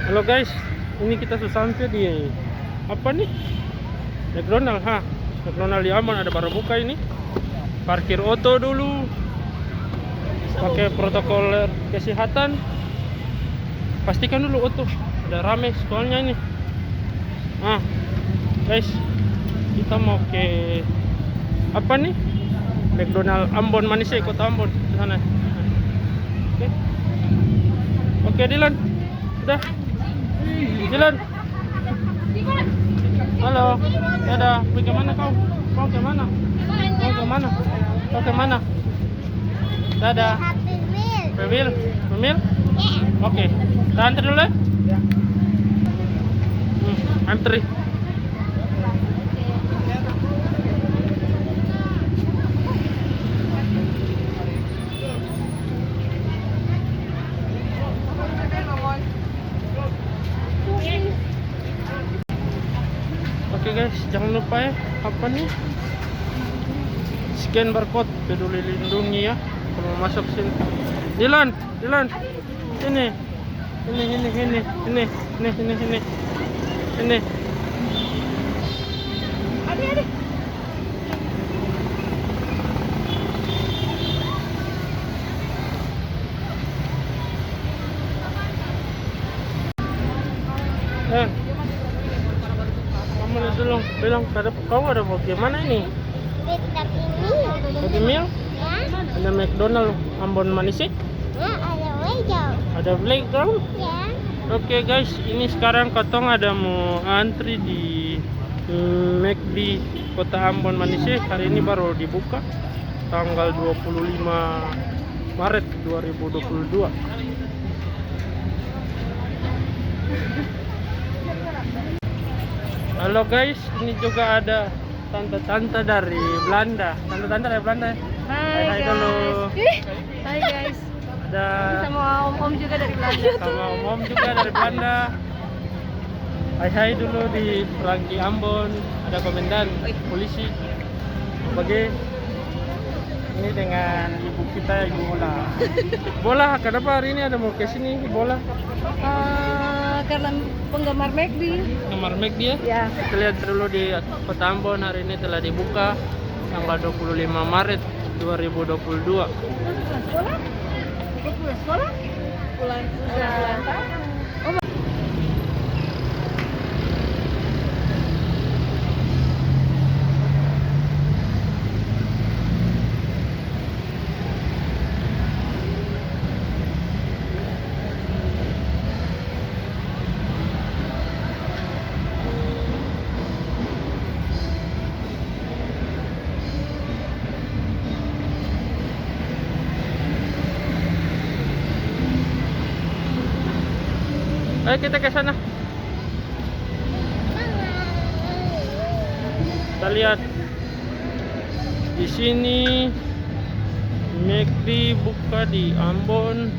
Halo guys, ini kita sudah sampai di apa nih? McDonald, McDonald di Ambon ada baru buka ini. Parkir auto dulu, pakai protokol kesehatan. Pastikan dulu auto, ada rame soalnya ini. Guys, kita mau ke apa nih? McDonald Ambon Manise, kota Ambon di sana. Oke, Dilan, udah. Dilan, halo, dadah. Pergi kemana kau? Kau kemana? Kau kemana? Kau kemana? Dadah. Pemil, Pemil. Oke, kita antri dulu ya. Antri. Oke guys, jangan lupa ya, apa nih, scan barcode peduli lindungi ya kalau masuk sini. Dilan, Dilan, ini adik. Kamu dulu bilang kau ada mau gimana ini? Happy Meal? Ya. Ada McDonald Ambon Manise? Ya, ada playground. Ada playground? Ya. Oke guys, ini sekarang Katong ada mau antri di McD Kota Ambon Manise. Hari ini baru dibuka tanggal 25 Maret 2022. Halo guys, ini juga ada tante-tante dari Belanda. Tante-tante dari Belanda. Hai dulu. Hai guys. Ada Sama om juga dari Belanda. sama om juga dari Belanda. Hai dulu di Rangki Ambon. Ada komandan polisi. Bagi ini dengan ibu kita, Ibu Bola. Bola, kenapa hari ini ada mau ke sini Bola? Karena penggemar McD. Nomor McD ya? Ya. Kita lihat dulu di Kota Ambon hari ini telah dibuka tanggal 25 Maret 2022. Sekolah? Pulang sekolah? Pulang tahun. Ayo kita ke sana. Kita lihat di sini McD buka di Ambon.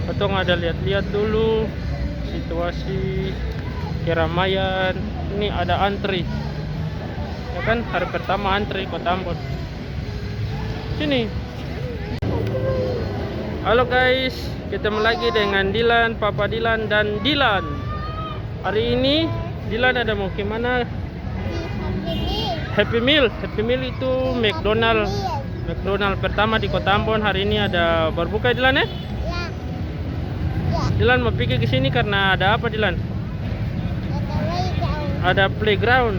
Atau ada lihat-lihat dulu situasi keramaian. Ini ada antri. Ya kan, hari pertama antri Kota Ambon. Sini. Halo guys, ketemu lagi dengan Dilan, Papa Dilan dan Dilan. Hari ini Dilan ada mau kemana? Happy Meal. Happy Meal itu McDonald pertama di Kota Ambon. Hari ini ada berbuka Dilan ya? Ya. Dilan mau pergi ke sini karena ada apa Dilan? Ada playground.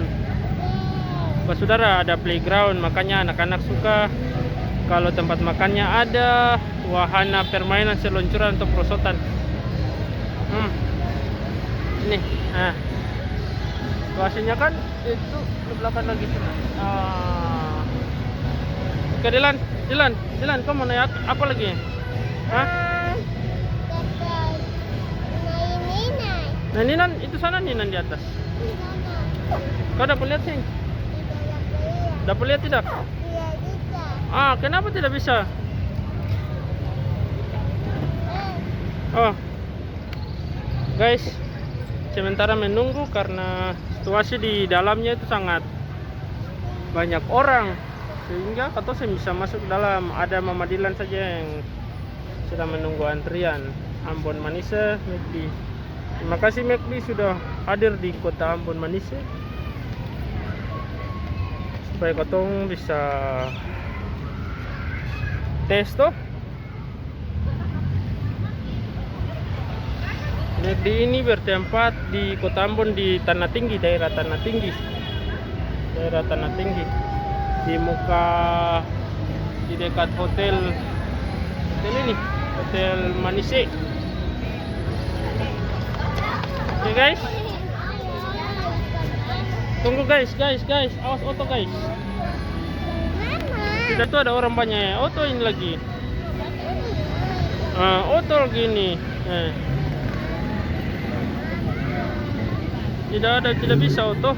Pak saudara, ada playground, makanya anak-anak suka kalau tempat makannya ada wahana permainan seluncuran atau perosotan. Ini, situasinya kan itu di belakang lagi. Oke Dilan, kamu mau naik apa lagi? Nah Ninan itu sana, Ninan di atas. Kau dapat lihat sih? Dapat lihat tidak? Kenapa tidak bisa? Guys, sementara menunggu karena situasi di dalamnya itu sangat banyak orang sehingga atau saya bisa masuk ke dalam. Ada Mama Dilan saja yang sedang menunggu antrian. Ambon Manise McD. Terima kasih McD sudah hadir di kota Ambon Manis ya. Supaya kotong bisa tes toh. McD ini bertempat di kota Ambon di Tanah Tinggi, daerah Tanah Tinggi. Daerah Tanah Tinggi. Di dekat hotel ini, Hotel Manise. Oke guys. Tunggu guys. Awas oto guys. Tidak tuh ada orang banyak ya. Oto ini lagi. Oto gini. Tidak bisa oto.